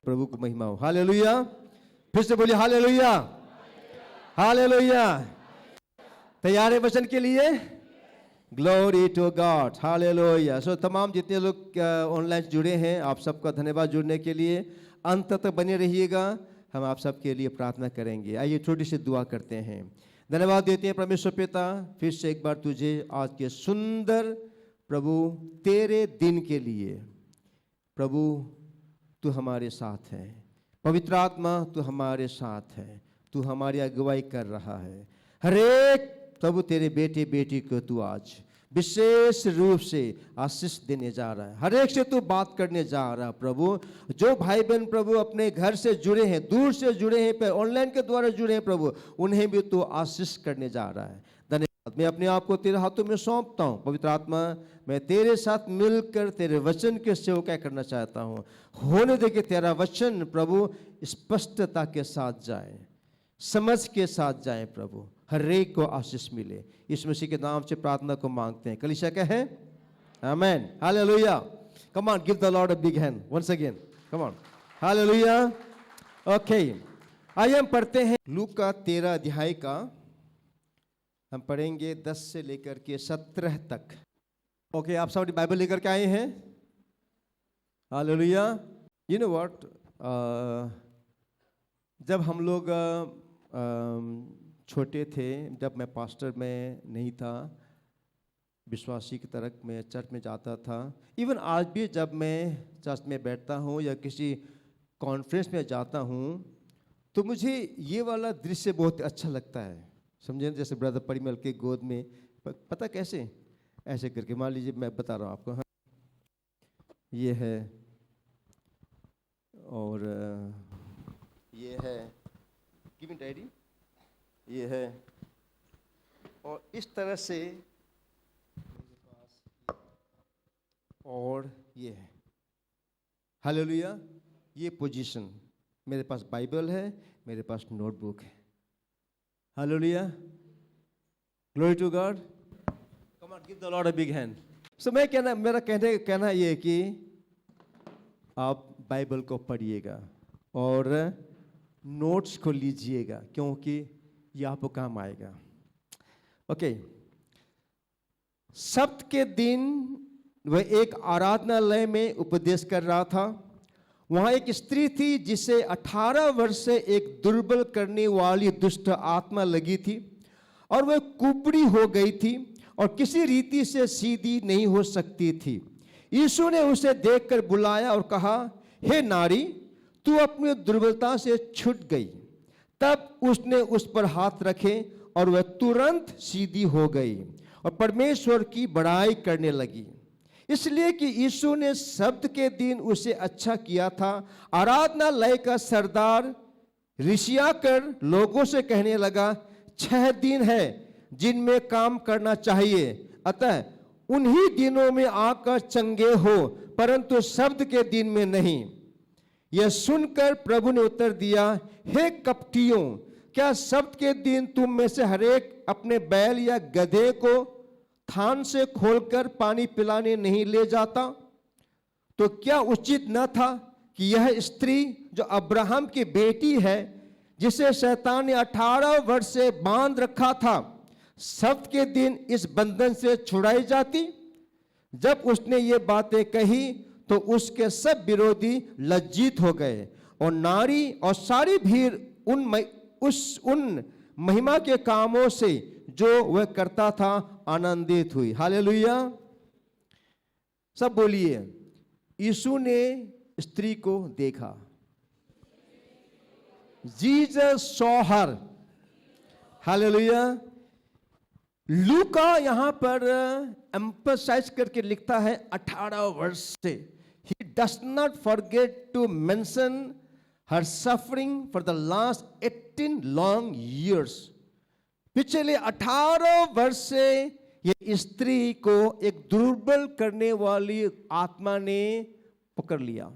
प्रभु को महिमा हो। हालेलुया। फिर से बोलिए हालेलुया, हालेलुया। तैयार है वचन के लिए? Glory to God, hallelujah. So तमाम जितने लोग ऑनलाइन जुड़े हैं, आप सबका धन्यवाद जुड़ने के लिए। अंत तक बने रहिएगा, हम आप सबके लिए प्रार्थना करेंगे। आइए छोटी सी दुआ करते हैं। धन्यवाद देते हैं परमेश्वर पिता, फिर से एक बार तुझे आज के सुंदर प्रभु तेरे दिन के लिए। प्रभु तू हमारे साथ है, पवित्र आत्मा तू हमारे साथ है, तू हमारी अगुवाई कर रहा है। हरेक प्रभु तेरे बेटे बेटी को तू आज विशेष रूप से आशीष देने जा रहा है। हर एक से तू बात करने जा रहा है प्रभु। जो भाई बहन प्रभु अपने घर से जुड़े हैं, दूर से जुड़े हैं, पर ऑनलाइन के द्वारा जुड़े हैं प्रभु, उन्हें भी तू आशीष करने जा रहा है। धन्यवाद। मैं अपने आप को तेरे हाथों में सौंपता हूँ। पवित्र आत्मा, मैं तेरे साथ मिलकर तेरे वचन के सेवकाई करना चाहता हूँ। होने दे कि तेरा वचन प्रभु स्पष्टता के साथ जाए, समझ के साथ जाए प्रभु, हर एक को आशीष मिले। इस मसीह के नाम से प्रार्थना को मांगते हैं। कलीसिया कहे amen, hallelujah. Come on, give the Lord a big hand once again, come on, hallelujah. Okay, आइए हम पढ़ते हैं लूका 13 अध्याय का। हम पढ़ेंगे 10 से लेकर के 17 तक। ओके, आप सब बाइबल लेकर के आए हैं? हालेलुया। यू नो व्हाट, जब हम लोग छोटे थे, जब मैं पास्टर में नहीं था, विश्वासी की तरह मैं चर्च में जाता था। इवन आज भी जब मैं चर्च में बैठता हूँ या किसी कॉन्फ्रेंस में जाता हूँ, तो मुझे ये वाला दृश्य बहुत अच्छा लगता है। समझे? जैसे ब्रदर परिमल के गोद में, पता कैसे? ऐसे करके, मान लीजिए मैं बता रहा हूँ आपको, हाँ ये है और ये है, गिव मी डैडी, ये है, और इस तरह से, और ये है। हालेलुया। ये पोजीशन, मेरे पास बाइबल है, मेरे पास नोटबुक है। Hallelujah, glory to God. Come on, give the Lord a big hand. So मेरा कहना ये है कि आप बाइबल को पढ़िएगा और नोट्स को लीजिएगा, क्योंकि ये आपको काम आएगा। ओके, सब्त के दिन वह एक आराधनालय में उपदेश कर रहा था। वहां एक स्त्री थी जिसे 18 वर्ष से एक दुर्बल करने वाली दुष्ट आत्मा लगी थी, और वह कुबड़ी हो गई थी और किसी रीति से सीधी नहीं हो सकती थी। यीशु ने उसे देखकर बुलाया और कहा, हे नारी, तू अपनी दुर्बलता से छूट गई। तब उसने उस पर हाथ रखे और वह तुरंत सीधी हो गई और परमेश्वर की बड़ाई करने लगी, इसलिए कि यीशु ने सब्त के दिन उसे अच्छा किया था। आराधनालय का सरदार ऋषिया कर लोगों से कहने लगा, 6 दिन है जिनमें काम करना चाहिए, अतः उन्हीं दिनों में आकर चंगे हो, परंतु सब्त के दिन में नहीं। यह सुनकर प्रभु ने उत्तर दिया, हे कपटियों, क्या सब्त के दिन तुम में से हरेक अपने बैल या गधे को थान से खोलकर पानी पिलाने नहीं ले जाता? तो क्या उचित न था कि यह स्त्री जो अब्राहम की बेटी है, जिसे शैतान ने 18 वर्ष से बांध रखा था, सब्त के दिन इस बंधन से छुड़ाई जाती? जब उसने ये बातें कही तो उसके सब विरोधी लज्जित हो गए, और नारी और सारी भीड़ उन महिमा के कामों से जो वह करता था आनंदित हुई। हालेलुया। सब बोलिए, यीशु ने स्त्री को देखा। Jesus saw her. हालेलुया। लूका यहां पर एम्फसाइज करके लिखता है 18 वर्ष से। He does not forget to mention her suffering for the last 18 long years. पिछले 18 वर्ष से ये स्त्री को एक दुर्बल करने वाली आत्मा ने पकड़ लिया।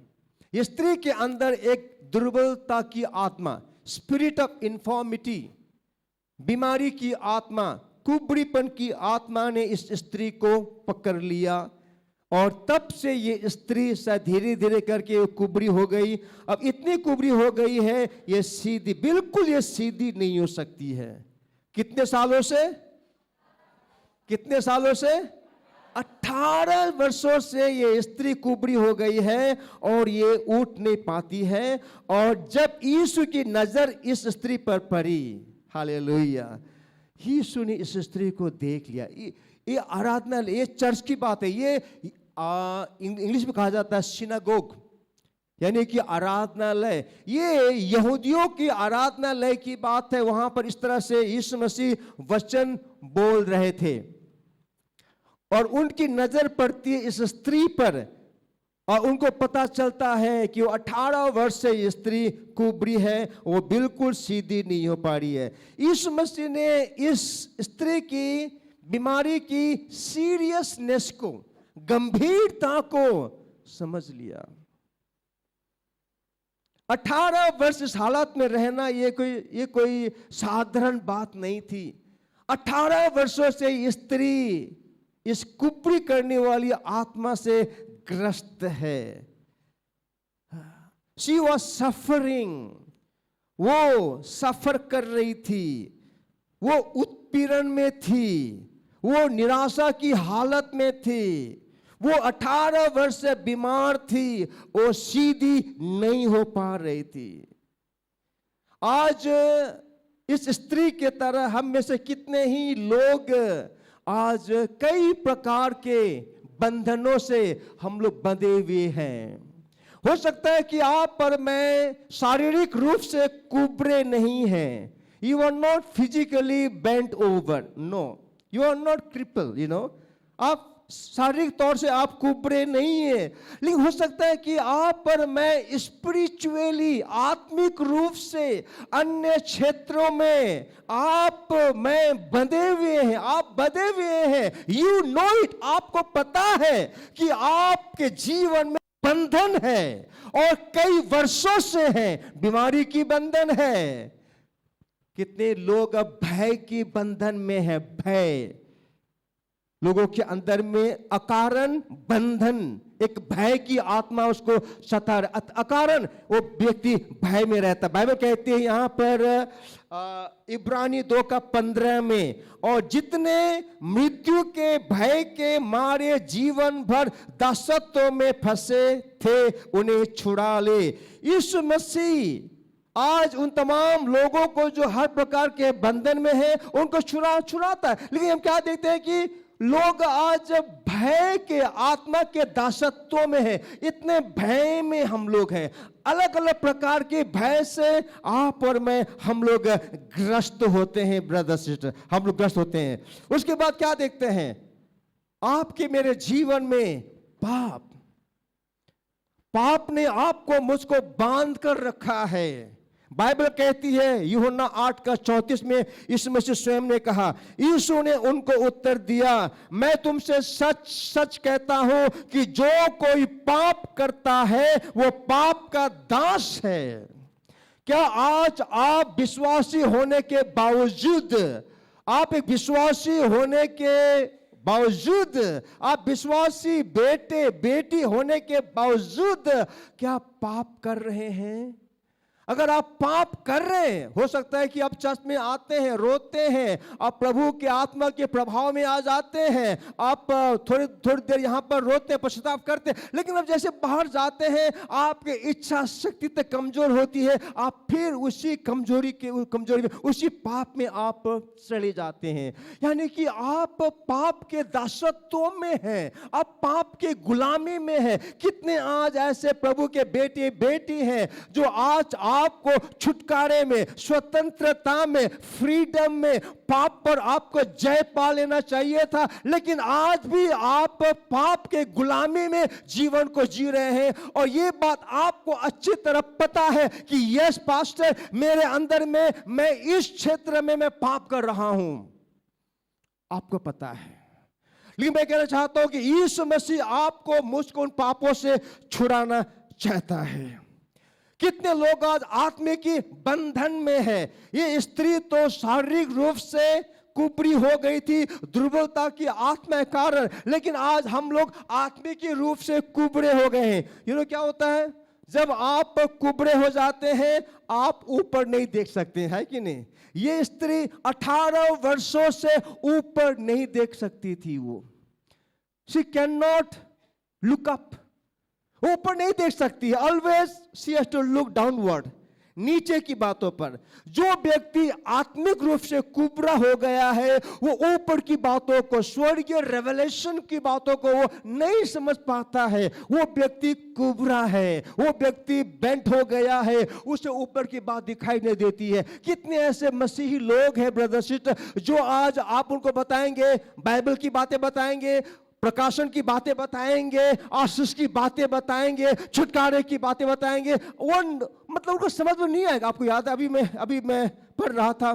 ये स्त्री के अंदर एक दुर्बलता की आत्मा, स्पिरिट ऑफ इन्फॉर्मिटी, बीमारी की आत्मा, कुबड़ीपन की आत्मा ने इस स्त्री को पकड़ लिया और तब से ये स्त्री धीरे धीरे करके कुबरी हो गई। अब इतनी कुबरी हो गई है, ये सीधी, बिल्कुल ये सीधी नहीं हो सकती है। कितने सालों से? कितने सालों से? 18 वर्षों से ये स्त्री कुबरी हो गई है और ये उठ नहीं पाती है। और जब यीशु की नजर इस स्त्री पर पड़ी, हालेलुया, यीशु ने इस स्त्री को देख लिया। ये आराधना, ये चर्च की बात है। ये इंग्लिश में कहा जाता है सिनागोग, यानी कि आराधनालय। ये यहूदियों की आराधनालय की बात है। वहां पर इस तरह से यीशु मसीह वचन बोल रहे थे और उनकी नजर पड़ती है इस स्त्री पर और उनको पता चलता है कि वो 18 वर्ष से ये स्त्री कुबरी है, वो बिल्कुल सीधी नहीं हो पा रही है। यीशु मसीह ने इस स्त्री की बीमारी की सीरियसनेस को, गंभीरता को समझ लिया। 18 वर्ष इस हालत में रहना ये कोई साधारण बात नहीं थी। 18 वर्षों से ये स्त्री इस कुबरी करने वाली आत्मा से ग्रस्त है। She was suffering, वो सफर कर रही थी, वो उत्पीड़न में थी, वो निराशा की हालत में थी, वो 18 वर्ष से बीमार थी, वो सीधी नहीं हो पा रही थी। आज इस स्त्री के तरह हम में से कितने ही लोग आज कई प्रकार के बंधनों से हम लोग बंधे हुए हैं। हो सकता है कि आप पर मैं शारीरिक रूप से कुबरे नहीं हैं। You are not physically bent over, no. You are not crippled, you know. आप शारीरिक तौर से आप कुबरे नहीं है, लेकिन हो सकता है कि आप पर मैं स्पिरिचुअली, आत्मिक रूप से अन्य क्षेत्रों में आप मैं बंधे हुए हैं, आप बंधे हुए हैं। यू नो इट, आपको पता है कि आपके जीवन में बंधन है और कई वर्षों से है, बीमारी की बंधन है। कितने लोग अब भय की बंधन में है। भय, लोगों के अंदर में अकारण बंधन, एक भय की आत्मा उसको सता, अकारण वो व्यक्ति भय में रहता। बाइबल कहती है यहां पर इब्रानी 2:15 में, और जितने मृत्यु के भय के मारे जीवन भर दासत्व में फंसे थे उन्हें छुड़ा ले। यीशु मसीह आज उन तमाम लोगों को जो हर प्रकार के बंधन में है उनको छुड़ाता है। लेकिन हम क्या देखते हैं कि लोग आज भय के आत्मा के दासत्व में है। इतने भय में हम लोग हैं, अलग अलग प्रकार के भय से आप और मैं हम लोग ग्रस्त होते हैं। ब्रदर सिस्टर, हम लोग ग्रस्त होते हैं। उसके बाद क्या देखते हैं, आपके मेरे जीवन में पाप ने आपको मुझको बांध कर रखा है। बाइबल कहती है यूहन्ना 8:34 में यीशु मसीह स्वयं ने कहा, यीशु ने उनको उत्तर दिया, मैं तुमसे सच सच कहता हूं कि जो कोई पाप करता है वो पाप का दास है। क्या आज आप विश्वासी होने के बावजूद, आप एक विश्वासी होने के बावजूद, आप विश्वासी बेटे बेटी होने के बावजूद क्या पाप कर रहे हैं? अगर आप पाप कर रहे हैं, हो सकता है कि आप चर्च में आते हैं, रोते हैं, आप प्रभु के आत्मा के प्रभाव में आ जाते हैं, आप थोड़ी देर यहाँ पर रोते हैं, पश्चाताप करते हैं, लेकिन अब जैसे बाहर जाते हैं आपकी इच्छा शक्ति तक कमजोर होती है, आप फिर उसी कमजोरी में, उसी पाप में आप चले जाते हैं। यानी कि आप पाप के दासत्व में हैं, आप पाप के गुलामी में हैं। कितने आज ऐसे प्रभु के बेटे बेटी हैं जो आज आपको छुटकारे में, स्वतंत्रता में, फ्रीडम में, पाप पर आपको जय पा लेना चाहिए था, लेकिन आज भी आप पाप के गुलामी में जीवन को जी रहे हैं। और ये बात आपको अच्छी तरह पता है कि यस पास्टर, मेरे अंदर में मैं इस क्षेत्र में मैं पाप कर रहा हूं, आपको पता है। लेकिन मैं कहना चाहता हूं कि यीशु मसीह आपको, मुझको उन पापों से छुड़ाना चाहता है। कितने लोग आज आत्मिक बंधन में है। ये स्त्री तो शारीरिक रूप से कुबरी हो गई थी दुर्बलता की आत्मा के कारण, लेकिन आज हम लोग आत्मिक रूप से कुबरे हो गए हैं। क्या होता है जब आप कुबरे हो जाते हैं, आप ऊपर नहीं देख सकते, है कि नहीं? ये स्त्री 18 वर्षों से ऊपर नहीं देख सकती थी। वो she can not look up, ऊपर नहीं देख सकती। Always she has to look downward, नीचे की बातों पर। जो व्यक्ति आत्मिक रूप से कुबरा हो गया है, वो ऊपर की बातों को, स्वर्गीय रेवलेशन की बातों को वो नहीं समझ पाता है। वो व्यक्ति कुबरा है, वो व्यक्ति बेंट हो गया है, उसे ऊपर की बात दिखाई नहीं देती है। कितने ऐसे मसीही लोग हैं ब्रदर सिस्टर, जो आज आप उनको बताएंगे, बाइबल की बातें बताएंगे, प्रकाशन की बातें बताएंगे, आशीष की बातें बताएंगे, छुटकारे की बातें बताएंगे, वो मतलब उनको समझ में नहीं आएगा। आपको याद है अभी मैं पढ़ रहा था,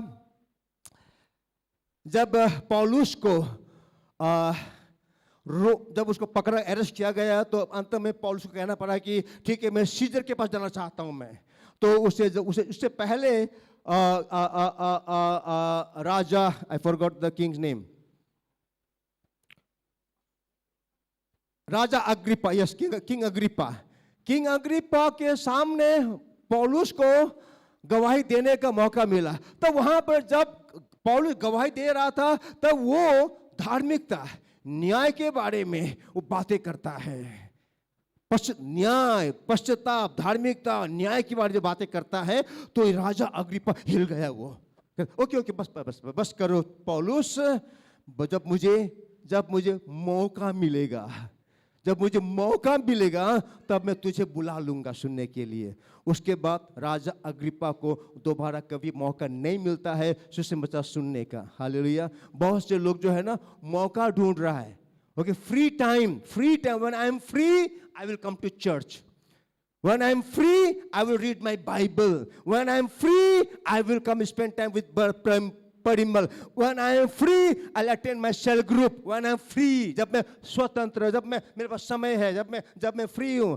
जब पौलुस को जब उसको पकड़ा, अरेस्ट किया गया, तो अंत में पौलुस को कहना पड़ा कि ठीक है, मैं सीजर के पास जाना चाहता हूं मैं। तो उससे पहले राजा, I forgot the king's name, राजा अग्रिपा, यस, किंग अग्रिपा के सामने पौलुस को गवाही देने का मौका मिला। तब वहां पर जब पौलुस गवाही दे रहा था, तब वो धार्मिकता, न्याय के बारे में वो बातें करता है। न्याय, पश्चाताप, धार्मिकता, न्याय के बारे में बातें करता है। तो राजा अग्रिपा हिल गया। वो ओके बस करो पौलुस, जब मुझे मौका मिलेगा, तब मैं तुझे बुला लूंगा सुनने के लिए। उसके बाद राजा अग्रिपा को दोबारा कभी मौका नहीं मिलता है सुसमाचार सुनने का। हालेलुया। बहुत से लोग जो है ना, मौका ढूंढ रहा है। Okay, free time, when I am free I will come to church, when I am free I will read my Bible, when I am free I will come spend time with Parimal, when I am free I'll attend my cell group, when I am free, जब मैं स्वतंत्र, जब मेरे पास समय है, जब मैं free हूं।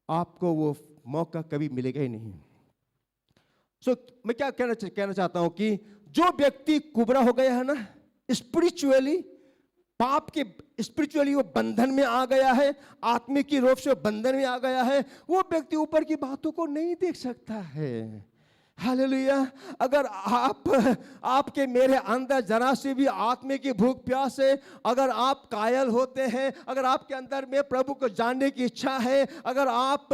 आपको वो मौका कभी मिलेगा ही नहीं। मैं क्या कहना चाहता हूं कि जो व्यक्ति कुबरा हो गया है ना, स्पिरिचुअली, पाप के स्पिरिचुअली वो बंधन में आ गया है, आत्मिक रूप से बंधन में आ गया है, वो व्यक्ति ऊपर की बातों को नहीं देख सकता है। हालेलुया। अगर आपके मेरे अंदर जरा सी भी आत्मा की भूख प्यास है, अगर आप कायल होते हैं, अगर आपके अंदर में प्रभु को जानने की इच्छा है, अगर आप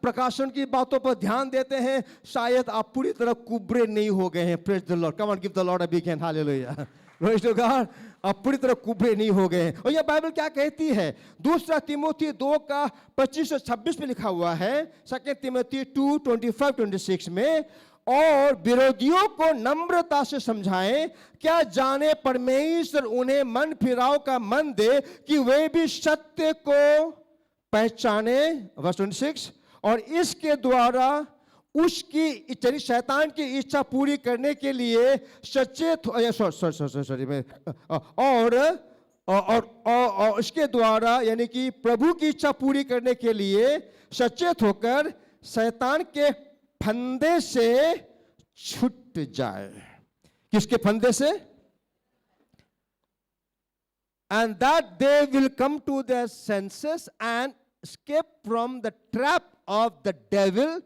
प्रकाशन की बातों पर ध्यान देते हैं, शायद आप पूरी तरह कुबरे नहीं हो गए हैं। Praise the Lord, come on, give the Lord a big hand. Hallelujah. Praise the God. आप पूरी तरह कुबरे नहीं हो गए हैं। और यह बाइबल क्या कहती है? दूसरा तिमोथी 2 का 25 और 26 में लिखा हुआ है, 2 तिमोथी 2:25-26 में, और विरोधियों को नम्रता से समझाएं, क्या जाने परमेश्वर उन्हें मन फिराव का मन दे कि वे भी सत्य को पहचाने, वर्स 26, और इसके द्वारा उसकी शैतान की इच्छा पूरी करने के लिए सचेत और इसके द्वारा, यानी कि प्रभु की इच्छा पूरी करने के लिए सचेत होकर शैतान के फंदे से छूट जाए। किसके फंदे से? And that they will come to their senses and escape from the trap of the devil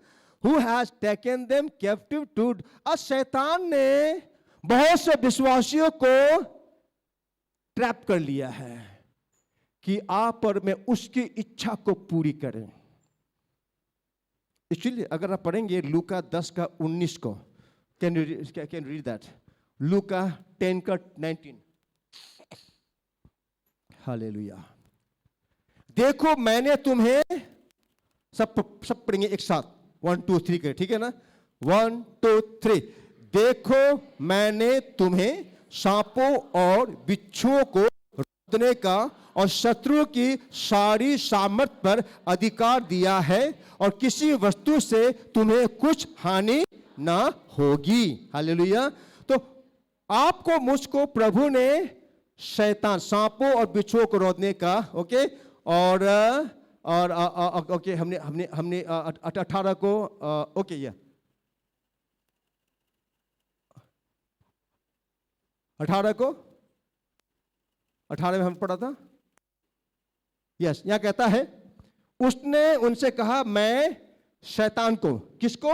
who has taken them captive to। और शैतान ने बहुत से विश्वासियों को ट्रैप कर लिया है कि आप और मैं उसकी इच्छा को पूरी करें। इसलिए अगर आप पढ़ेंगे लूका 10 का 19 को, कैन यू रीड दैट? लूका 10 का 19। हालेलुया। देखो मैंने तुम्हें, सब पढ़ेंगे एक साथ, 1 2 3 के, ठीक है ना? 1 2 3। देखो मैंने तुम्हें सांपों और बिच्छुओं को रोकने का और शत्रु की सारी सामर्थ पर अधिकार दिया है, और किसी वस्तु से तुम्हें कुछ हानि ना होगी। हालेलुया। तो आपको, मुझको प्रभु ने शैतान, सांपों और बिच्छुओं को रोकने का, ओके, और ओके, हमने 18 को, ओके, या 18 को, 18 में हम पढ़ा था। यस, यहां कहता है उसने उनसे कहा, मैं शैतान को, किसको?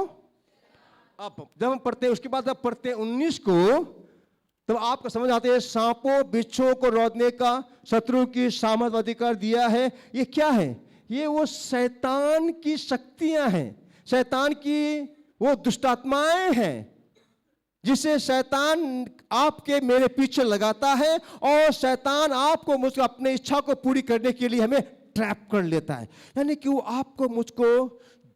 अब जब हम पढ़ते हैं, उसके बाद जब पढ़ते हैं 19 को, तब आपको समझ आते हैं सांपों बिच्छों को रौंदने का शत्रु की सामर्थ अधिकार दिया है। ये क्या है? ये वो शैतान की शक्तियां हैं, शैतान की वो दुष्टात्माएं हैं जिसे शैतान आपके मेरे पीछे लगाता है, और शैतान आपको मुझको अपने इच्छा को पूरी करने के लिए हमें ट्रैप कर लेता है। यानी कि वो आपको मुझको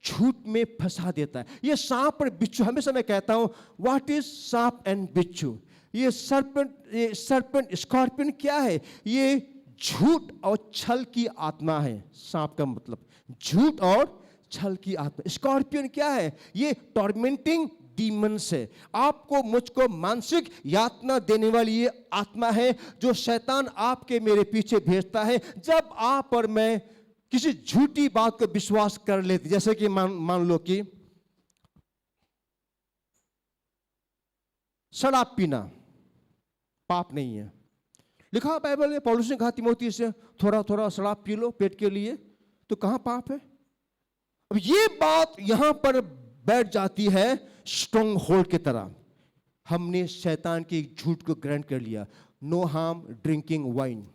झूठ में फंसा देता है। ये सांप और बिच्छू, हमेशा मैं कहता हूं, व्हाट इज सांप एंड बिच्छू? ये सर्पेंट स्कॉर्पियन क्या है? ये झूठ और छल की आत्मा है। सांप का मतलब झूठ और छल की आत्मा। स्कॉर्पियन क्या है? ये टॉर्मेंटिंग डीमंस है, आपको मुझको मानसिक यातना देने वाली ये आत्मा है जो शैतान आपके मेरे पीछे भेजता है जब आप और मैं किसी झूठी बात को विश्वास कर लेते। जैसे कि मान लो कि शराब पीना पाप नहीं है, लिखा बाइबल में, पौलुस ने कहा तिमोथी से थोड़ा थोड़ा शराब पी लो पेट के लिए, तो कहां पाप है? अब ये बात यहां पर बैठ जाती है स्ट्रॉन्ग होल्ड की तरह। हमने शैतान के झूठ को ग्रहण कर लिया। No harm drinking wine,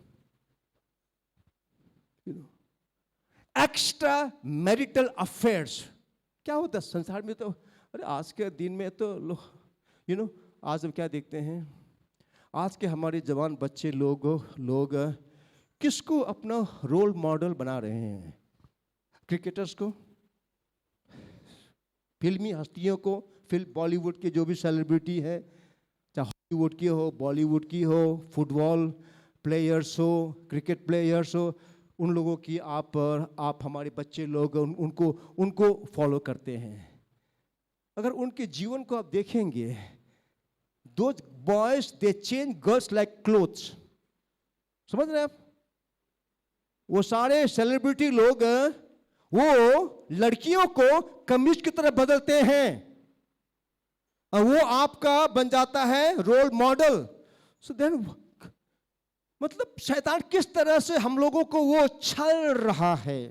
extra marital affairs. क्या होता है संसार में? तो अरे आज के दिन में तो लोग आज हम क्या देखते हैं, आज के हमारे जवान बच्चे लोग किसको अपना रोल मॉडल बना रहे हैं? क्रिकेटर्स को, फिल्मी हस्तियों को, फिल्म बॉलीवुड के जो भी सेलिब्रिटी है, चाहे हॉलीवुड की हो, बॉलीवुड की हो, फुटबॉल प्लेयर्स हो, क्रिकेट प्लेयर्स हो, उन लोगों की आप हमारे बच्चे लोग उनको फॉलो करते हैं। अगर उनके जीवन को आप देखेंगे, those boys they change girls like clothes, समझ रहे हैं आप? वो सारे सेलिब्रिटी लोग वो लड़कियों को कमीज की तरह बदलते हैं और वो आपका बन जाता है रोल मॉडल। सो देन मतलब शैतान किस तरह से हम लोगों को वो छल रहा है।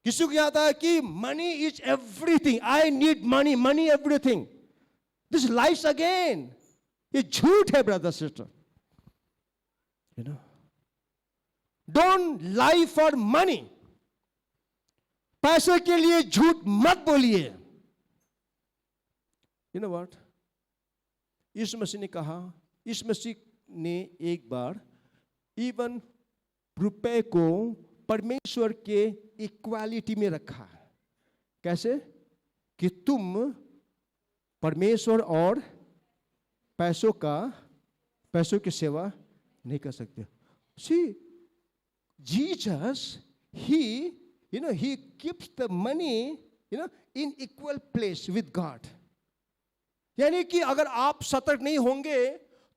किसी को कहता है कि money is everything, I need money, money everything. This lies again, ये झूठ है brother sister. Don't lie for money, पैसे के लिए झूठ मत बोलिए। यू नो व्हाट, यीशु मसीह ने कहा, यीशु मसीह ने एक बार इवन रुपए को परमेश्वर के इक्वालिटी में रखा। कैसे? कि तुम परमेश्वर और पैसों की सेवा नहीं कर सकते। सी Jesus he keeps the money in equal place with God। यानी कि अगर आप सतर्क नहीं होंगे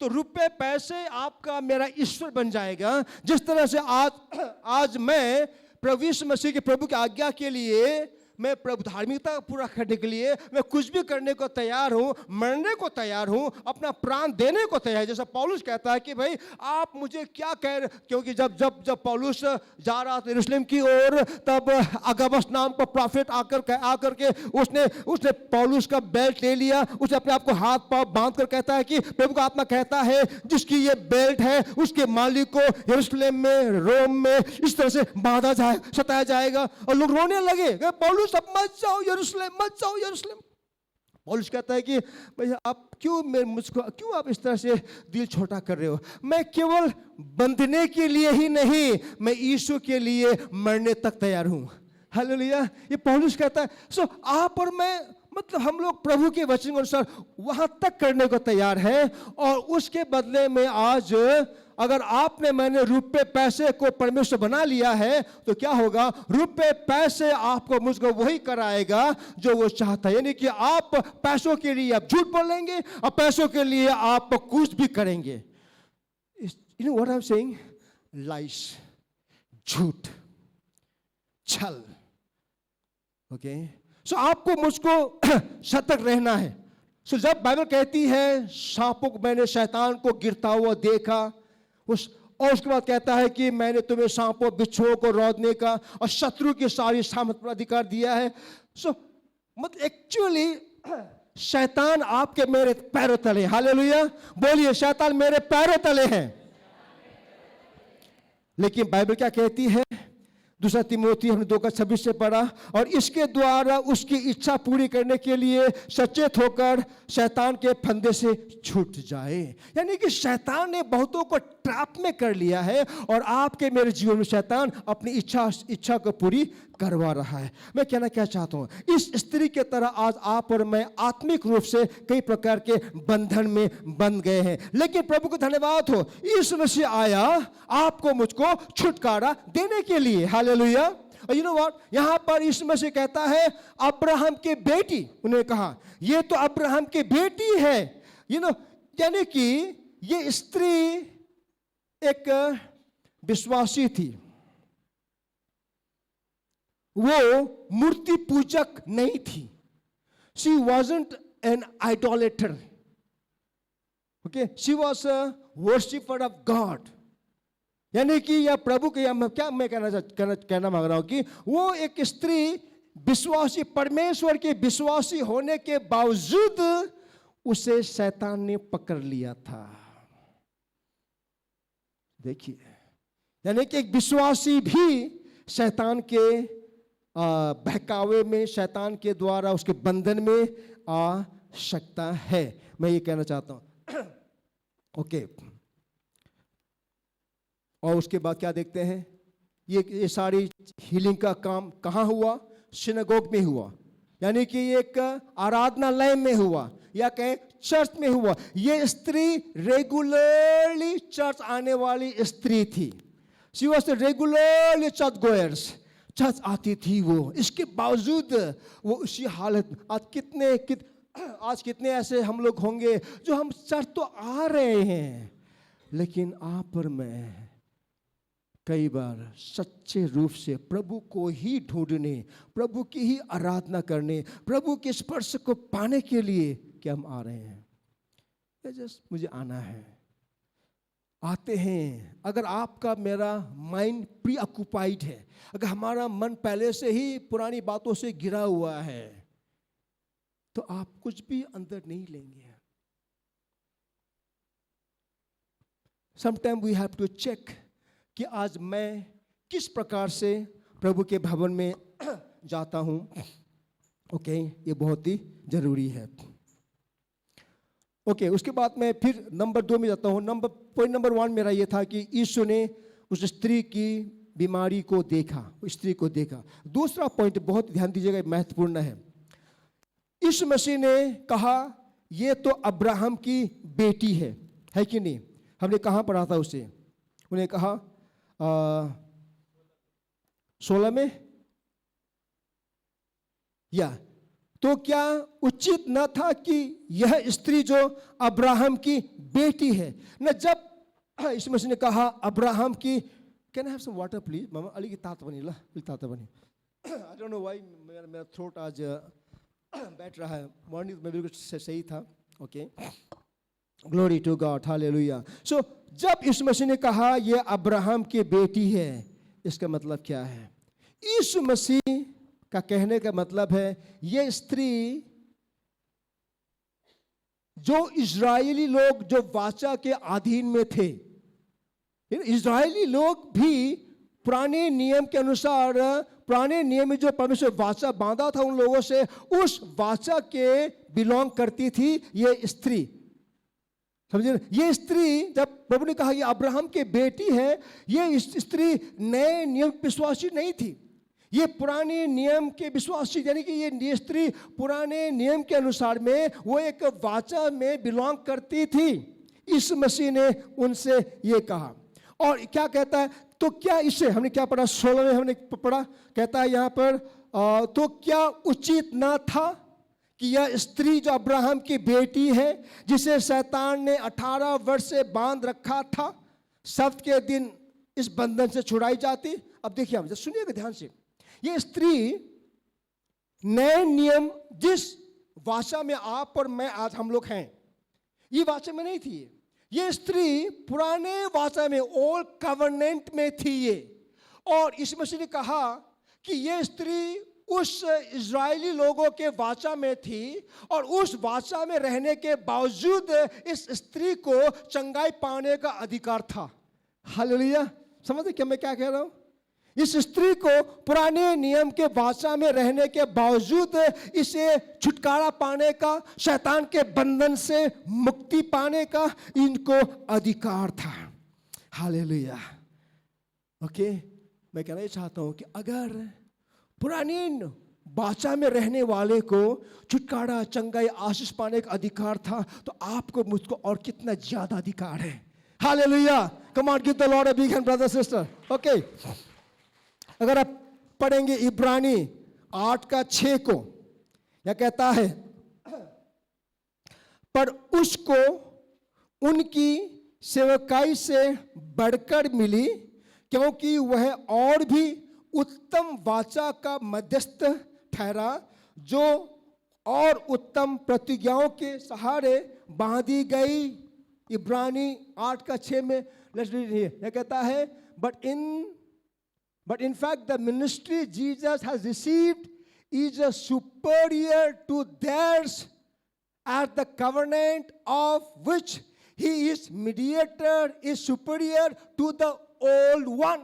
तो रुपए पैसे आपका मेरा ईश्वर बन जाएगा। जिस तरह से आज मैं प्रभु यीशु मसीह के प्रभु की आज्ञा के लिए, मैं प्रभु धार्मिकता पूरा करने के लिए मैं कुछ भी करने को तैयार हूं, मरने को तैयार हूं, अपना प्राण देने को तैयार है। जैसा पौलुस कहता है कि भाई आप मुझे क्या कह रहे, क्योंकि जब पौलुस जा रहा था यरूशलेम की ओर, तब अगबस नाम का प्रॉफिट आकर के उसने पौलुस का बेल्ट ले लिया, उसने अपने आप को हाथ पांव बांध कर कहता है कि प्रभु का आत्मा कहता है जिसकी ये बेल्ट है उसके मालिक को यरूशलेम में, रोम में इस तरह से बांधा जाएगा, सताया जाएगा। और लोग रोने लगे, पौलुस अब मत जाओ यरूशलेम, मत जाओ यरूशलेम। पौलुस कहता है कि भैया आप क्यों आप इस तरह से दिल छोटा कर रहे हो? मैं केवल बंधने के लिए ही नहीं, मैं यीशु के लिए मरने तक तैयार हूं। हालेलुया। ये पौलुस कहता है। सो आप और मैं, मतलब हम लोग प्रभु के वचन के अनुसार वहां तक करने को तैयार है, और उसके बदले में आज अगर आपने मैंने रुपए पैसे को परमेश्वर बना लिया है तो क्या होगा? रुपए पैसे आपको मुझको वही कराएगा जो वो चाहता है। यानी कि आप पैसों के लिए आप झूठ बोलेंगे और पैसों के लिए आप कुछ भी करेंगे। You know what I am saying? Lies, झूठ, छल। ओके, सो आपको मुझको सतर्क रहना है, सो जब बाइबल कहती है सांपों को, मैंने शैतान को गिरता हुआ देखा, और उसके बाद कहता है कि मैंने तुम्हें सांपों बिच्छुओं को रौंदने का और शत्रु की सारी सामर्थ पर अधिकार दिया है। सो मतलब एक्चुअली शैतान आपके मेरे पैरों तले, हालेलुया बोलिए, शैतान मेरे पैरों तले है। लेकिन बाइबल क्या कहती है, दूसरा तिमोथी हमने 2:26 से पढ़ा, और इसके द्वारा उसकी इच्छा पूरी करने के लिए सचेत होकर शैतान के फंदे से छूट जाए। यानी कि शैतान ने बहुतों को ट्रैप में कर लिया है और आपके मेरे जीवन में शैतान अपनी इच्छा को पूरी करवा रहा है। मैं कहना क्या चाहता हूं, इस स्त्री के तरह आज आप और मैं आत्मिक रूप से कई प्रकार के बंधन में बंध गए हैं, लेकिन प्रभु को धन्यवाद हो, यीशु मसीह आया आपको मुझको छुटकारा देने के लिए, हालेलुया। और यू नो व्हाट, यहां पर यीशु मसीह कहता है अब्राहम की बेटी, उन्होंने कहा ये तो अब्राहम की बेटी है, यू नो, यानी कि ये स्त्री एक विश्वासी थी, वो मूर्ति पूजक नहीं थी। She wasn't an idolater. Okay, she was a worshipper of God. यानी कि या प्रभु के, या क्या मैं कहना मांग रहा हूं कि वो एक स्त्री विश्वासी, परमेश्वर के विश्वासी होने के बावजूद उसे शैतान ने पकड़ लिया था। देखिए, यानी कि एक विश्वासी भी शैतान के बहकावे में, शैतान के द्वारा उसके बंधन में आ सकता है। मैं ये कहना चाहता हूं। ओके, और उसके बाद क्या देखते हैं, ये सारी हीलिंग का काम कहाँ हुआ, सिनेगोग में हुआ, यानी कि एक आराधनालय में हुआ या कहें चर्च में हुआ। ये स्त्री रेगुलरली चर्च आने वाली स्त्री थी। She was regularly church goers, church आती थी वो, इसके बावजूद वो उसी हालत। आज कितने ऐसे हम लोग होंगे जो हम चर्च तो आ रहे हैं, लेकिन आप और मैं कई बार सच्चे रूप से प्रभु को ही ढूंढने, प्रभु की ही आराधना करने, प्रभु के स्पर्श को पाने के लिए क्या हम आ रहे हैं, जस्ट मुझे आना है, आते हैं। अगर आपका मेरा माइंड प्री ऑक्युपाइड है, अगर हमारा मन पहले से ही पुरानी बातों से घिरा हुआ है, तो आप कुछ भी अंदर नहीं लेंगे। Sometime we have to check कि आज मैं किस प्रकार से प्रभु के भवन में जाता हूं। ओके, ये बहुत ही जरूरी है। ओके, उसके बाद मैं फिर नंबर 2 में जाता हूं। पॉइंट नंबर 1 मेरा ये था कि यीशु ने उस स्त्री की बीमारी को देखा, स्त्री को देखा। दूसरा पॉइंट बहुत ध्यान दीजिएगा, महत्वपूर्ण है। यीशु मसीह ने कहा ये तो अब्राहम की बेटी है कि नहीं? हमने कहाँ पढ़ा था उसे? उन्हें कहा 16 में, या तो क्या उचित न था कि यह स्त्री जो अब्राहम की बेटी है न? जब यीशु मसीह ने कहा अब्राहम की, can I have some water please मामा, अली की तात बनी ला, तात बनी। आई डोंट नो व्हाई मेरा थ्रोट आज बैठ रहा है। मॉर्निंग में बिल्कुल सही था। Okay, glory to God, hallelujah. So जब यीशु मसीह ने कहा यह अब्राहम की बेटी है, इसका मतलब क्या है? यीशु मसीह का कहने का मतलब है यह स्त्री, जो इजरायली लोग जो वाचा के अधीन में थे, इजरायली लोग भी पुराने नियम के अनुसार, पुराने नियम में जो परमेश्वर वाचा बांधा था उन लोगों से, उस वाचा के बिलोंग करती थी ये स्त्री। समझे? ये स्त्री, जब प्रभु ने कहा ये अब्राहम की बेटी है, ये स्त्री नए नियम विश्वासी नहीं थी, ये पुराने नियम के विश्वासी, यानी कि ये स्त्री पुराने नियम के अनुसार में वो एक वाचा में बिलोंग करती थी। इस मसीह ने उनसे ये कहा, और क्या कहता है? तो क्या इससे, हमने क्या पढ़ा 16 में हमने पढ़ा, कहता है यहाँ पर तो क्या उचित ना था कि यह स्त्री जो अब्राहम की बेटी है, जिसे शैतान ने 18 वर्ष से बांध रखा था, सब्त के दिन इस बंधन से छुड़ाई जाती। अब देखिए, हम सुनिएगा ध्यान से, ये स्त्री नए नियम जिस वाचा में आप और मैं आज हम लोग हैं, ये वाचा में नहीं थी। ये स्त्री पुराने वाचा में, ओल्ड कवर्नेंट में थी ये। और इस मसीह ने कहा कि ये स्त्री उस इजरायली लोगों के वाचा में थी और उस वाचा में रहने के बावजूद इस स्त्री को चंगाई पाने का अधिकार था। हालेलुया। समझते क्या मैं क्या कह रहा हूं? इस स्त्री को पुराने नियम के वाचा में रहने के बावजूद इसे छुटकारा पाने का, शैतान के बंधन से मुक्ति पाने का इनको अधिकार था। हालेलुया। ओके, मैं कहना चाहता हूं कि अगर पुराने वाचा में रहने वाले को छुटकारा, चंगाई, आशीष पाने का अधिकार था, तो आपको मुझको और कितना ज्यादा अधिकार है। Hallelujah. Come on, give the Lord a big hand brother sister. Okay, अगर आप पढ़ेंगे इब्रानी 8:6 को, यह कहता है, पर उसको उनकी सेवकाई से बढ़कर मिली, क्योंकि वह और भी उत्तम वाचा का मध्यस्थ ठहरा, जो और उत्तम प्रतिज्ञाओं के सहारे बांधी गई। इब्रानी 8:6 में यह कहता है, But in fact, the ministry Jesus has received is a superior to theirs, as the covenant of which he is mediator is superior to the old one.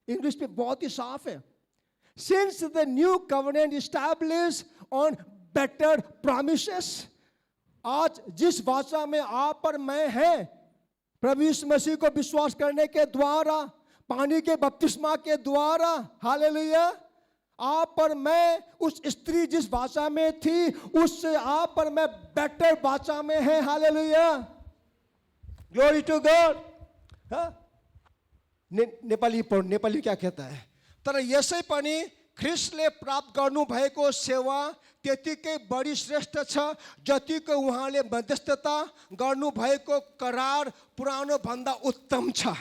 English पे बहुत ही साफ है। Since the new covenant established on better promises, आज जिस वाचा में आप और मैं हैं, प्रभु यीशु मसीह को विश्वास करने के द्वारा, पानी के बपतिस्मा के द्वारा, हालेलुया, आप और मैं उस स्त्री जिस वाचा में थी उससे आप और मैं बेटर वाचा में है। Hallelujah, glory to God. Nepali क्या कहता है? तर यसै पनि ख्रिस्टले प्राप्त गर्नु भएको सेवा त्यतिकै बढी श्रेष्ठ छ, जतिको उहाँले मध्यस्थता गर्नु भएको करार पुरानो भन्दा उत्तम छ।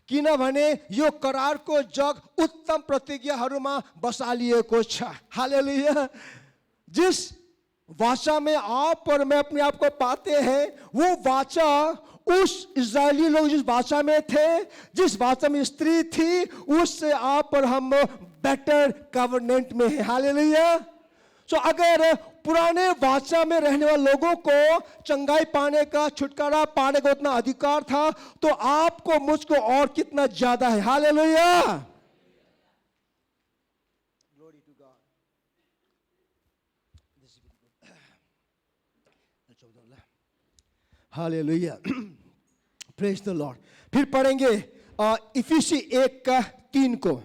किनभने यो करारको जग उत्तम प्रतिज्ञाहरूमा बसालिएको छ। हालेलुया। जिस वाचा में आप और मैं अपने आप को पाते हैं, वो वाचा उस इजरायली लोग जिस वाचा में थे, जिस वाचा में स्त्री थी, उससे आप और हम बेटर कवर्नेंट में है। हालेलुया। सो अगर पुराने वाचा में रहने वाले लोगों को चंगाई पाने का, छुटकारा पाने का उतना अधिकार था, तो आपको मुझको और कितना ज्यादा है। Hallelujah. Glory to God. Hallelujah. Praise the Lord. फिर पढ़ेंगे इफिसी 1:3 को।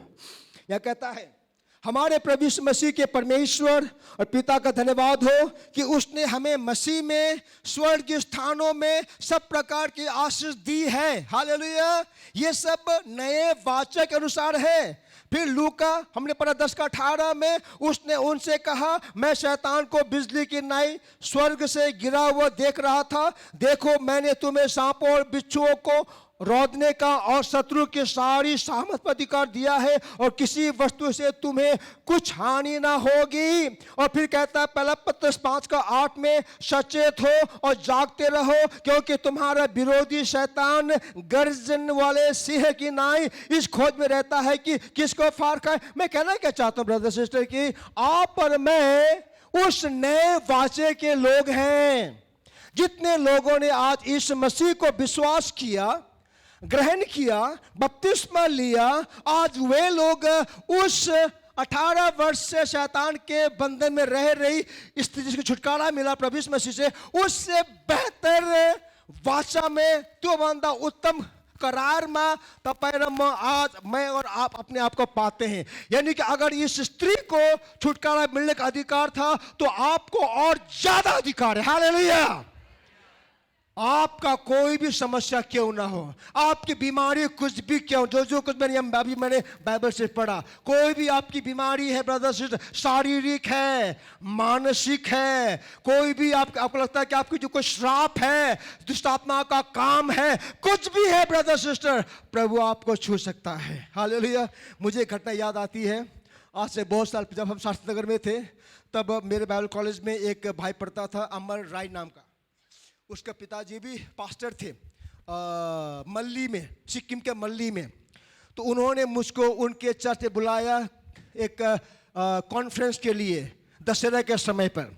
यह कहता है, हमारे प्रभु यीशु मसीह के परमेश्वर और पिता का धन्यवाद हो कि उसने हमें मसीह में स्वर्गीय स्थानों में सब प्रकार की आशीष दी है। हालेलुया। ये सब नए वाचा के अनुसार है। फिर लूका हमने पढ़ा 10:18 में, उसने उनसे कहा, मैं शैतान को बिजली की नाई स्वर्ग से गिरा हुआ देख रहा था। देखो, मैंने तुम्हें सांपों और बिच्छुओं को रौदने का और शत्रु की सारी सामर्थ पर अधिकार दिया है, और किसी वस्तु से तुम्हें कुछ हानि ना होगी। और फिर कहता है पहला पत्रस 5:8 में, सचेत हो और जागते रहो, क्योंकि तुम्हारा विरोधी शैतान गर्जन वाले सिंह की नाई इस खोज में रहता है कि किसको फाड़ खाए। मैं कहना क्या चाहता हूं ब्रदर सिस्टर कि आप और मैं उस नए वाचे के लोग हैं। जितने लोगों ने आज इस मसीह को विश्वास किया, ग्रहण किया, बपतिस्मा लिया, आज वे लोग उस 18 वर्ष से शैतान के बंधन में रह रही स्थिति, जिसको छुटकारा मिला प्रभु यीशु मसीह से, उससे बेहतर वाचा में त्यो भन्दा उत्तम करार में तपाईं र म आज मैं और आप अपने आप को पाते हैं। यानी कि अगर इस स्त्री को छुटकारा मिलने का अधिकार था, तो आपको और ज्यादा अधिकार है। हालेलुया। आपका कोई भी समस्या क्यों ना हो, आपकी बीमारी कुछ भी क्यों, जो कुछ मैंने बाइबल से पढ़ा, कोई भी आपकी बीमारी है ब्रदर सिस्टर, शारीरिक है, मानसिक है, कोई भी आपको लगता है कि आपकी जो कोई श्राप है, दुष्टात्मा का काम है, कुछ भी है ब्रदर सिस्टर, प्रभु आपको छू सकता है। हालेलुया। मुझे घटना याद आती है, आज से बहुत साल जब हम शास्त्री नगर में थे, तब मेरे बाइबल कॉलेज में एक भाई पढ़ता था, अमर राय नाम का। उसके पिताजी भी पास्टर थे मल्ली में, सिक्किम के मल्ली में। तो उन्होंने मुझको उनके चर्च में बुलाया एक कॉन्फ्रेंस के लिए दशहरा के समय पर।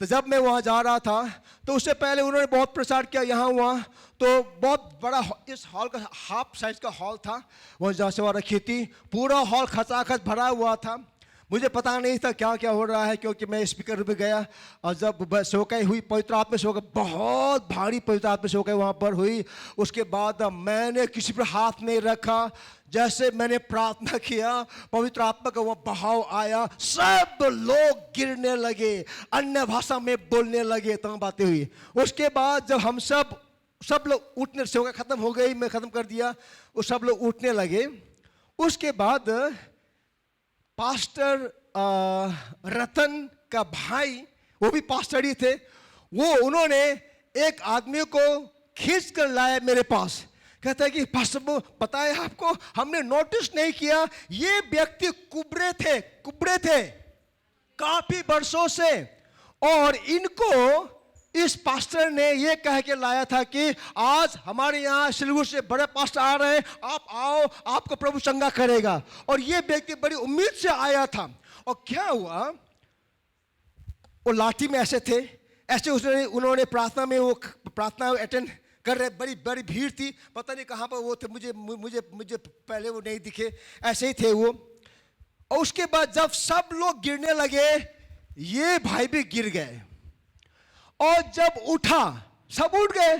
तो जब मैं वहाँ जा रहा था तो उससे पहले उन्होंने बहुत प्रचार किया यहाँ वहाँ। तो बहुत बड़ा इस हॉल का हाफ साइज का हॉल था, वहाँ जहाँ सेवा रखी थी, पूरा हॉल खचाखच भरा हुआ था। मुझे पता नहीं था क्या क्या हो रहा है, क्योंकि मैं स्पीकर में गया और जब सेवकाई हुई, पवित्र आत्मा सेवकाई, बहुत भारी पवित्र आत्मा सेवकाई वहाँ पर हुई। उसके बाद मैंने किसी पर हाथ नहीं रखा, जैसे मैंने प्रार्थना किया पवित्र आत्मा का वह बहाव आया, सब लोग गिरने लगे, अन्य भाषा में बोलने लगे, तमाम बातें हुई। उसके बाद जब हम सब लोग उठने, सेवा खत्म हो गई, मैं खत्म कर दिया, वो सब लोग उठने लगे। उसके बाद पास्टर रतन का भाई, वो भी पास्टर ही थे, उन्होंने एक आदमी को खींच कर लाया मेरे पास। कहता है कि पास्टर पता है आपको, हमने नोटिस नहीं किया, ये व्यक्ति कुबड़े थे काफी वर्षों से, और इनको इस पास्टर ने ये कह के लाया था कि आज हमारे यहाँ सिलगुड़ी से बड़े पास्टर आ रहे हैं, आप आओ, आपको प्रभु चंगा करेगा। और ये व्यक्ति बड़ी उम्मीद से आया था। और क्या हुआ, वो लाठी में ऐसे थे, ऐसे उन्होंने प्रार्थना में, वो प्रार्थना अटेंड कर रहे, बड़ी बड़ी भीड़ थी, पता नहीं कहाँ पर वो थे, मुझे पहले वो नहीं दिखे, ऐसे ही थे वो। और उसके बाद जब सब लोग गिरने लगे, ये भाई भी गिर गए। और जब उठा, सब उठ गए,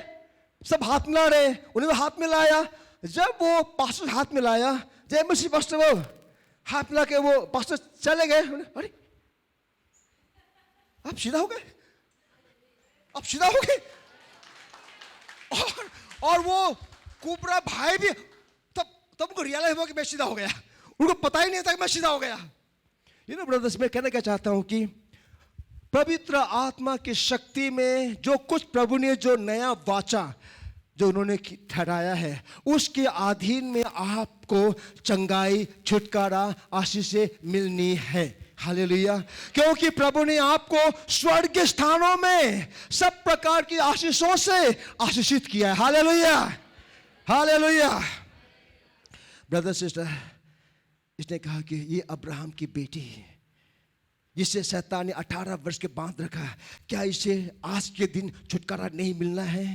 सब हाथ मिला रहे, उन्होंने हाथ मिलाया। जब वो पास्टर हाथ मिलाया, जय मसीह पास्टर, वो हाथ मिला के वो पास्टर चले गए। अरे आप सीधा हो गए, आप सीधा हो गए। और वो कुबरा भाई भी तब उनको रियलाइज हुआ कि मैं सीधा हो गया, उनको पता ही नहीं था कि मैं सीधा हो गया। ब्रदर्स, मैं कहना क्या चाहता हूं कि पवित्र आत्मा की शक्ति में जो कुछ प्रभु ने, जो नया वाचा जो उन्होंने ठहराया है, उसके अधीन में आपको चंगाई, छुटकारा, आशीषें मिलनी है। हालेलुया। क्योंकि प्रभु ने आपको स्वर्ग के स्थानों में सब प्रकार की आशीषों से आशीषित किया है। Hallelujah, hallelujah. ब्रदर सिस्टर, इसने कहा कि ये अब्राहम की बेटी, जिसे शैतान ने 18 वर्ष के बांध रखा, क्या इसे आज के दिन छुटकारा नहीं मिलना है?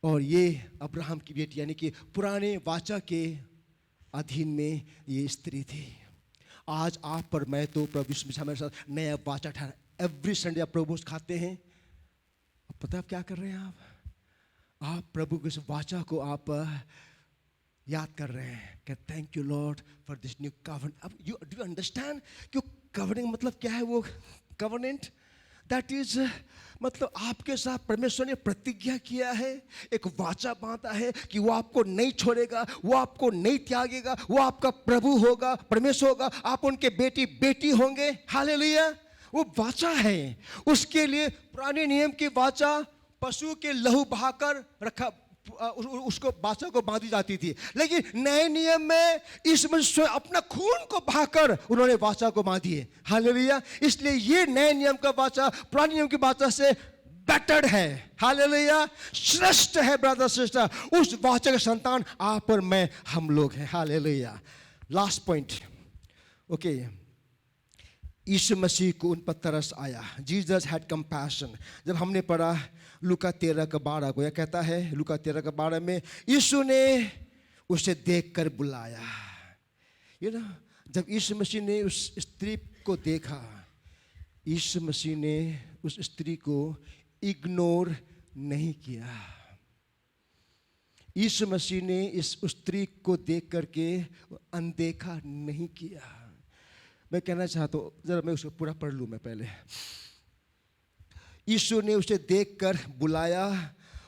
और ये अब्राहम की बेटी, यानी कि पुराने वाचा के अधीन में ये स्त्री थी। आज आप पर मैं तो प्रभु यीशु हमारे साथ नया वाचा ठहरा। एवरी संडे आप प्रभु खाते हैं, अब पता आप क्या कर रहे हैं? आप प्रभु के इस वाचा को आप याद कर रहे हैं कि thank you Lord for this new covenant. अब यू डू अंडरस्टैंड कि कवनेंट मतलब क्या है? वो कवनेंट दैट इज मतलब आपके साथ परमेश्वर ने प्रतिज्ञा किया है, एक वाचा बांधा है कि वो आपको नहीं छोड़ेगा, वो आपको नहीं त्यागेगा, वो आपका प्रभु होगा, परमेश्वर होगा, आप उनके बेटी होंगे। हालेलुया। वो वाचा है। उसके लिए पुराने नियम की वाचा पशु के लहू बहाकर रखा, उसको वाचा को बांधी जाती थी, लेकिन नए नियम में ईश्वर अपना खून को बहाकर उन्होंने वाचा को बांधी है। हालेलुया। इसलिए ये नए नियम का वाचा पुराने नियम की वाचा से बेटर है। हालेलुया, श्रेष्ठ है। ब्रदर सिस्टर, उस वाचा के संतान आप और मैं, हम लोग हैं। हालेलुया। Last point, okay. यीशु मसीह को उन पर तरस आया। Jesus had compassion. जब हमने पढ़ा लूका 13:12 को, यह कहता है लूका 13:12 में, यीशु ने उसे देखकर बुलाया। जब यीशु मसीह ने उस स्त्री को देखा, यीशु मसीह ने उस स्त्री को इग्नोर नहीं किया। यीशु मसीह ने इस स्त्री को देख करके अनदेखा नहीं किया। मैं कहना चाहता हूँ, जरा मैं उसको पूरा पढ़ लूँ मैं पहले। यीशु ने उसे देखकर बुलाया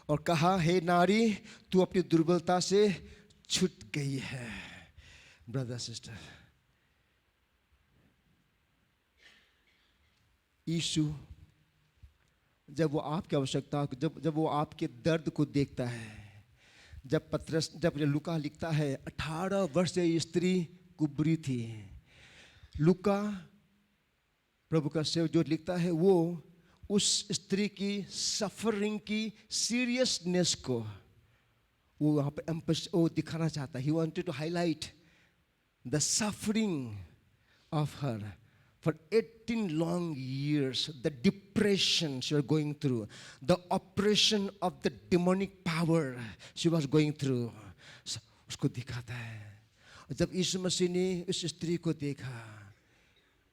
और कहा, हे नारी, तू अपनी दुर्बलता से छूट गई है। ब्रदर सिस्टर, यीशु जब वो आपकी आवश्यकता, जब वो आपके दर्द को देखता है, जब लूका लिखता है 18 वर्ष से स्त्री कुबरी थी, लूका प्रभु का सेवक जो लिखता है, वो उस स्त्री की सफरिंग की सीरियसनेस को वो वहाँ पे वो दिखाना चाहता है. He wanted to highlight the suffering of her for 18 long years, the depression she was going through, the oppression of the demonic power she was going through. उसको दिखाता है. और जब यीशु मसीह ने उस स्त्री को देखा,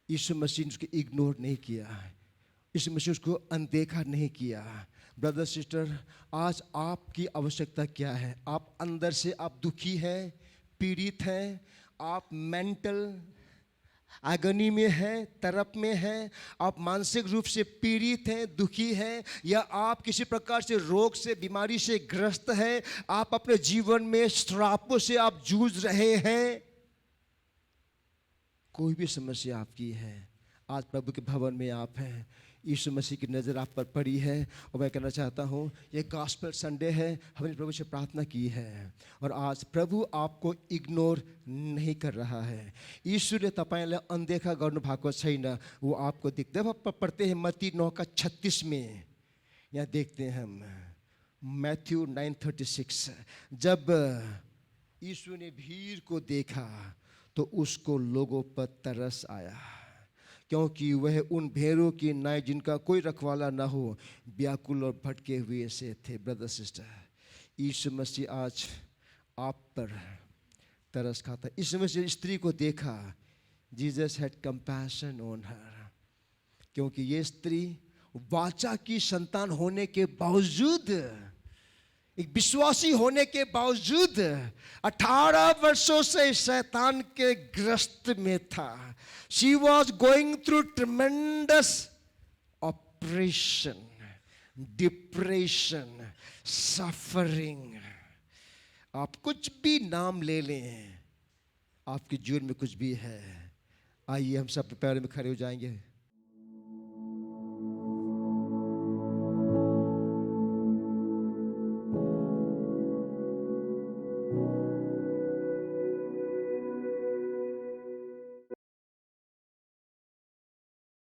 यीशु मसीह ने उसको इग्नोर नहीं किया, यीशु मसीह उसको अनदेखा नहीं किया. ब्रदर सिस्टर, आज आपकी आवश्यकता क्या है? आप अंदर से आप दुखी हैं, पीड़ित हैं, आप मेंटल एगनी में हैं, तरप में हैं, आप मानसिक रूप से पीड़ित हैं, दुखी हैं, या आप किसी प्रकार से रोग से, बीमारी से ग्रस्त हैं, आप अपने जीवन में श्रापों से आप जूझ रहे हैं, कोई भी समस्या आपकी है, आज प्रभु के भवन में आप हैं, यीशु मसीह की नज़र आप पर पड़ी है. और मैं कहना चाहता हूँ, ये गॉस्पेल संडे है, हमने प्रभु से प्रार्थना की है और आज प्रभु आपको इग्नोर नहीं कर रहा है. ईश्वरले तपाईंलाई अनदेखा गर्नु भएको छैन, वो आपको दिखते हैं. पढ़ते हैं मत्ती 9:36 में, यहाँ देखते हैं हम मैथ्यू 9:36. जब यीशु ने भीड़ को देखा तो उसको लोगों पर तरस आया, क्योंकि वह उन भेड़ों की नाई जिनका कोई रखवाला ना हो, व्याकुल और भटके हुए से थे. ब्रदर सिस्टर, यीशु मसीह आज आप पर तरस खाता. यीशु मसीह स्त्री को देखा, Jesus had compassion on her, क्योंकि ये स्त्री वाचा की संतान होने के बावजूद, एक विश्वासी होने के बावजूद 18 वर्षों से शैतान के ग्रस्त में था. She was going through tremendous oppression, depression, suffering. आप कुछ भी नाम ले लें, आपके जीवन में कुछ भी है. आइए हम सब पैरों में खड़े हो जाएंगे.